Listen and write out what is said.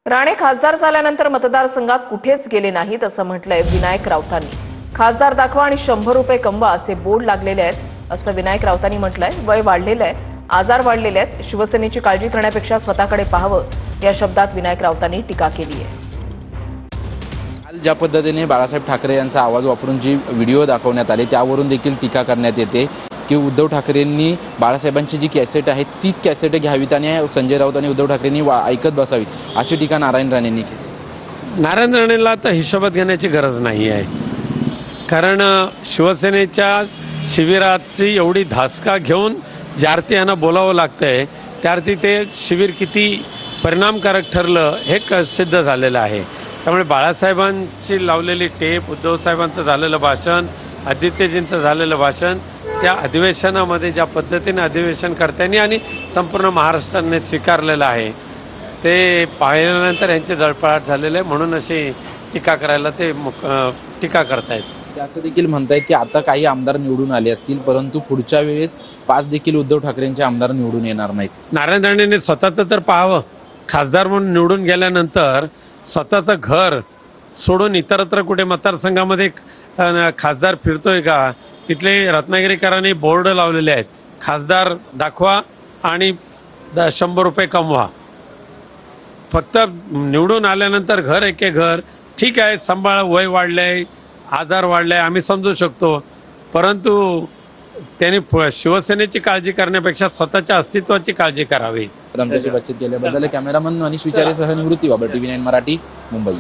राणे खासदार झाल्यानंतर मतदारसंघात कुठेच गेले नाहीत असं म्हटलंय विनायक राऊतांनी। खासदार दाखवा आणि 100 रुपये कमवा असे बोर्ड लागलेले आहेत असं विनायक राऊतांनी म्हटलंय। वय वाढलेलं आहे, आजार वाढलेले आहेत, शिवसेनेची काळजी करण्यापेक्षा स्वतःकडे पाहावं या शब्दात विनायक राऊतांनी टीका केली आहे। काल ज्या पद्धतीने बाळासाहेब ठाकरे यांचा आवाज वापरून जी व्हिडिओ दाखवण्यात आले त्यावरून देखील टीका करण्यात येते की उद्धव ठाकरेंनी बाळासाहेबांची जी कॅसेट आहे तीच कॅसेट घ्यावीत आणि संजय राऊत आणि उद्धव ठाकरेंनी ऐकत बसावी अशी टीका नारायण राणेंनी केली। नारायण राणेंना तर हिशोबात घेण्याची गरज नाही आहे, कारण शिवसेनेच्या शिबिराची एवढी धासका घेऊन ज्यार्थी यांना बोलावं लागतंय त्यार्थी ते शिबिर किती परिणामकारक ठरलं हे सिद्ध झालेलं आहे। त्यामुळे बाळासाहेबांची लावलेली टेप, उद्धव साहेबांचं झालेलं भाषण, आदित्यजींचं झालेलं भाषण, त्या अधिवेशनामध्ये ज्या पद्धतीने अधिवेशनकर्त्यांनी आणि संपूर्ण महाराष्ट्राने स्वीकारलेलं आहे ते पाहिल्यानंतर यांचे जळफळाट झालेले आहे, म्हणून अशी टीका करायला ते टीका करतायत। असं देखील म्हणतायत की आता काही आमदार निवडून आले असतील परंतु पुढच्या वेळेस 5 देखील उद्धव ठाकरेंचे आमदार निवडून येणार नाहीत। नारायण राणेंनी स्वतःचं तर पाहावं। खासदार म्हणून निवडून गेल्यानंतर स्वतःचं घर सोडून इतरत्र कुठे मतदारसंघामध्ये खासदार फिरतोय का? तिथले रत्नागिरीकरांनी बोर्ड लावलेले आहेत, खासदार दाखवा आणि 100 रुपये कमवा। फक्त निवडून आल्यानंतर घर एके घर ठीक आहे, सांभाळ, वय वाढलंय, आजार वाढलाय, आम्ही समजू शकतो, परंतु त्यांनी शिवसेनेची काळजी करण्यापेक्षा स्वतःच्या अस्तित्वाची काळजी करावी। आमच्याशी बातचीत केल्याबद्दल कॅमेरामन मनीष विचारेसह निवृत्ती बाबर, TV9 मराठी, मुंबई।